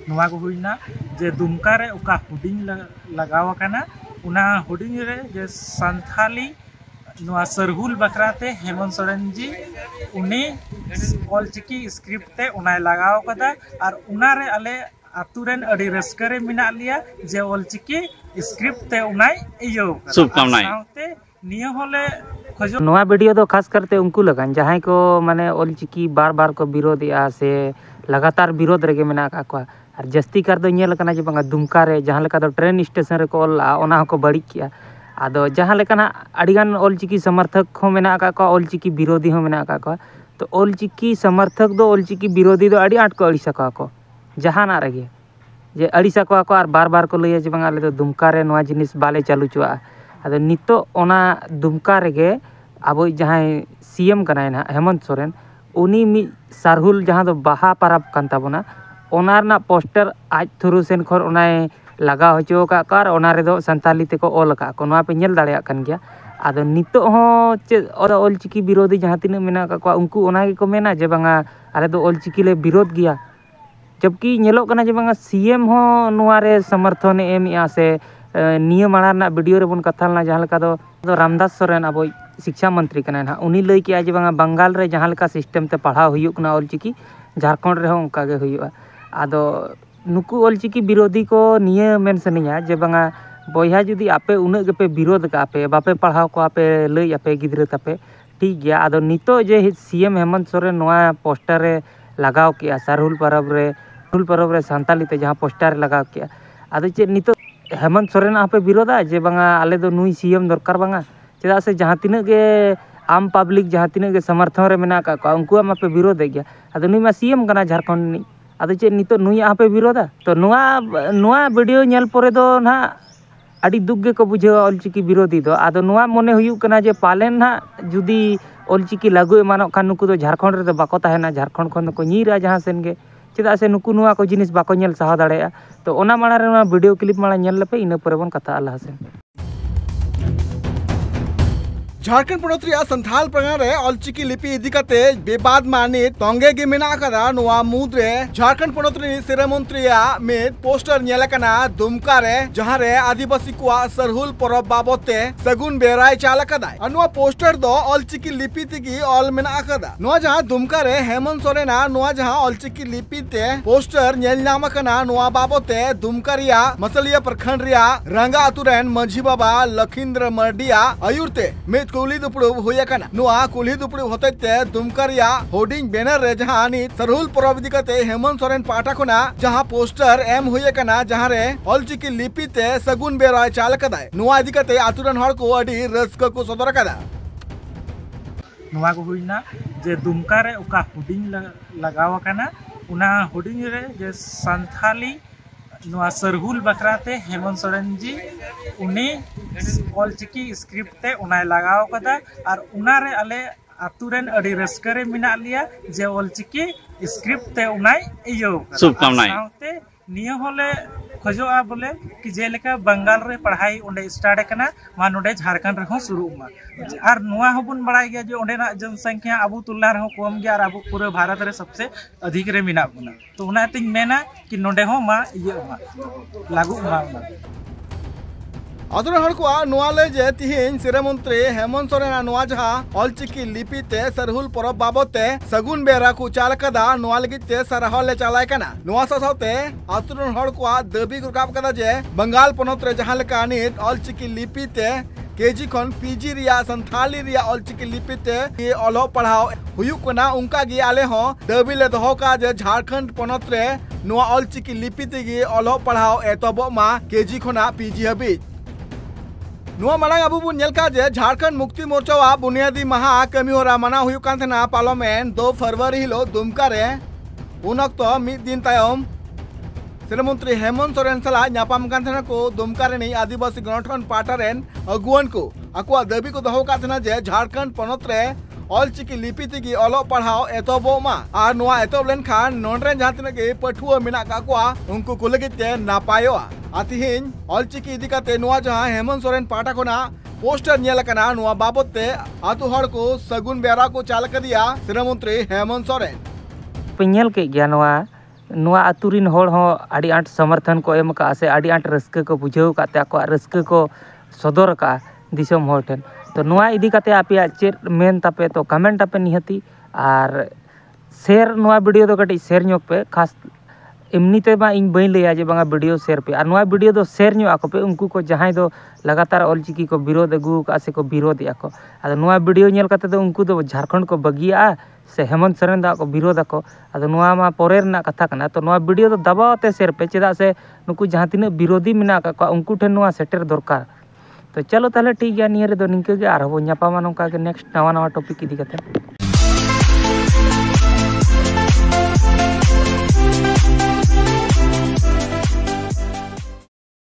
नुआ को हुईना जे दुमका रे उका हुडिंग लगाव काना उना हुडिंग रे जे संथाली नुआ सरहुल बखराते हेमंत सोरेन जी उनी ऑलचिकी स्क्रिप्ट ते उनाय लगाव कदा और उना रे आले आतुरेन अड़ी रस्का रे मिना लिया जे ऑलचिकी स्क्रिप्ट ते उनाय इयो शुभकामनाएं साउते नियो होले खजो नवा वीडियो दो खास करते उनको लगन जहां को माने ऑलचिकी बार बार को विरोधिया से लगातार विरोध रेगे मेना का को और जस्ती कर दो नेल कना जे बंगा दुमका रे जहां लेका दो ट्रेन स्टेशन रे को ऑला ओना को बड़ी किया आदो जहां लेकना अड़िगान ऑलचिकी समर्थक हो मेना का को ऑलचिकी विरोधी हो मेना का को तो ऑलचिकी समर्थक दो ऑलचिकी विरोधी दो अड़ी आट को अड़ी सका को जहां ना रगे जे अड़ी सका को और बार बार को लइया जे बंगा ले दो दुमका रे नवा जिनिस बाले चालू चुआ आदो नितो ओना दुमका रेगे अब जहां सीएम कनाय ना हेमंत सोरेन उनी मी सारहुल जहां दो बाहा परब कान ताबोना ओना रना पोस्टर आज थ्रू सेन खर ओनाय लगा होचो का कार ओना रे दो संताली ते को ऑल का को नवा पे नेल दाड़िया कन गया आदो नितो हो चे ऑलचिकी विरोधी जहां तिना मेना का उनको ओना के को मेना जे बांगा आले दो ऑलचिकी ले विरोध गया जबकि नेलो कना जे बांगा सीएम हो नवा रे समर्थन एमया से नियम माना वीडियो रे बन कथालना जहां लेका दो रामदास सोरेन अब शिक्षा मंत्री कना ना उनी लई के जे बांगा बंगाल रे जहां लेका सिस्टम ते पढ़ाव हुयु कना ऑलचिकी झारखंड रे हो उनका गे हुयु आदो नुकु ऑलचिकी विरोधी को निये मेन सनिया जे बांगा बयहा जुदी आपे उना गेपे विरोध का आपे बापे पढ़ाव को आपे लई आपे गिद्रा तापे ठीक गया आदो नितो जे सीएम हेमंत सोरेन नवा पोस्टर रे लगाव किया सरहुल परब रे संताली ते जहां पोस्टर लगाव किया आदो चे नितो हेमंत सोरेन आपे विरोधा जे बांगा आले दो नुई सीएम दरकार बांगा चेदा से जहां तिना के आम पब्लिक जहां तिना के समर्थन रे मेना का उनको आपे विरोध गया आदो नुई मा सीएम कना झारखंड नि आदो चे नितो नुई आपे विरोधा तो नुआ वीडियो नेल परे दो ना अड़ी दुख गे को बुझे ऑलचिकी विरोधी दो आदो नुआ मने हुयु कना जे पालेन ना जुदी ऑलचिकी लागू एमानो खान नुकु दो झारखंड रे दो बाको ताहेना झारखंड खन को नीरा जहां सेन गे चेदा से नुकु नुआ को जिनिस बाको नेल सहा दाड़ेया तो ओना माना रे वीडियो क्लिप माना नेल लपे इना परे बन कथा अल्लाह से झारखंड पनोत रिया संथाल परगना रे ऑलचिकी लिपि इदी कते बेबाद मानित तोंगे गे मेना कदा नोआ मुद रे झारखंड पनोत रे सिरा मंत्रिया में पोस्टर नेला कना दुमका रे जहां रे आदिवासी को सरहुल परब बाबते सगुन बेराय चाला कदा अनवा पोस्टर दो ऑलचिकी लिपि तिगी ऑल मेना कदा नोआ जहां दुमका रे हेमंत सोरेना नोआ जहां ऑलचिकी लिपि ते पोस्टर नेल नामा कना नोआ बाबते दुमका रिया मसलिया प्रखंड रिया रंगा अतुरेन मंझी बाबा लखिंद्र मर्डिया आयुरते में कुली दुपड़ू हुआ कना नुआ कुली दुपड़ू होते दुमकरिया होर्डिंग बैनर रे जहां नि सरहुल परब इदी कते हेमंत सोरेन पाटा खुना जहां पोस्टर एम हुए कना जहां रे ऑलचिकी लिपि ते सगुन बेराय चाल कदाय नुआ इदी कते आतुरन हर को अडी रस्क को सदर कदा नुआ को हुईना जे दुमका रे उका हुडिंग लगाव काना उना हुडिंग रे जे संथाली नुआ सरहुल बखराते हेमंत सोरेन जी उनी ऑलचिकी स्क्रिप्ट ते उनाय लगाव कदा और उना रे आले आतुरेन अड़ी रस्का रे मिना लिया जे ऑलचिकी स्क्रिप्ट ते उनाय इयो शुभकामनाएं साउते नियो होले खजोआ बोले कि जेलेका बंगाल रे पढ़ाई ओंडे स्टार्ट कना मा नोडे झारखंड रे हो शुरू मा और नुआ होबुन बड़ाई गया जो ओंडे ना जनसंख्या अबु तुलना रे हो कम गया और अबु पूरे भारत रे सबसे अधिक रे मिना बुना तो उना तिन मेना कि नोडे हो मा इयो मा लागू मा अदुर हर को नुआ ले जे तिहिन सिरा मंत्री हेमंत सोरेन नुआ जहां ऑलचिकी लिपि ते सरहुल परब बाबते सगुन बेरा को चाल कदा नुआ लगी ते सरहल ले चालाय कना नुआ साथे अदुर हर को दबी गुरकाब कदा जे बंगाल पनोत रे जहां लेका नित ऑलचिकी लिपि ते केजी खन पीजी रिया संथाली रिया ऑलचिकी लिपि ते ये ऑलो पढ़ाओ हुयु कना उनका गी आले हो दबी ले दहो का जे झारखंड पनोत रे नुआ ऑलचिकी लिपि ते गी ऑलो पढ़ाओ एतबो मा केजी खना पीजी हबी नुआ मांग अब बन नेलका जे झारखंड मुक्ति मोर्चा बुनियादी महा कमी होरा मना हुयु कान थना पार्लियामेंट 2 फरवरी हिलो दुमका रे उन अक्तो मिद दिन तायम सिरा मंत्री हेमंत सोरेन सला नापाम कान थना को दुमका रे आदिवासी गणठन पाटा रेन अगुवन को अकुआ दाबी को दहो का थना जे झारखंड पनोत रे ऑलचिकी लिपि तिगी ऑलो पढ़ाओ एतबो मा आर नुआ एतब लेन खान नोनरेन जहां तिना के पठुआ मेना का कुआ उनको को लगे ते नापायो आतिहिन ऑलचिकी इदी कते नुआ जहां हेमंत सोरेन पाटा कोना पोस्टर नेल कना नुआ बाबते आतु हड़ को सगुन बेरा को चाल कर दिया सिरा मंत्री हेमंत सोरेन पेल के गया नुआ नुआ आतु रिन होड़ हो आड़ी आंट समर्थन को एम का से आड़ी आंट रस्क को बुझाव काते आको रस्क को सदर का दिसम होड़ ठेन तो नुआ इदी काते आपे चेक मेन तापे तो कमेंट आपे निहती और शेयर नुआ वीडियो दो कटी शेयर ñok पे खास एमनीते बा इन बई लैया जे बांगा वीडियो शेयर पे और नुआ वीडियो दो शेयर ñok आको पे उनको को जहां दो लगातार ऑलचिकी को विरोध अगू का से को विरोध याको आदो नुआ वीडियो नेल काते दो उनको दो झारखंड को बगिया से हेमंत सोरेन दा को विरोध आको आदो नुआ मा परे रना कथा कना तो नुआ वीडियो दो दबावते शेयर पे चेदा से नुकु जहां तिना विरोधी मेना का उनको ठेन नुआ सेटर दरकार तो चलो ताले ठीक गया नियर दो निंके गे आर हो न्यापामा नोका के नेक्स्ट नवा नवा टॉपिक इदी कते।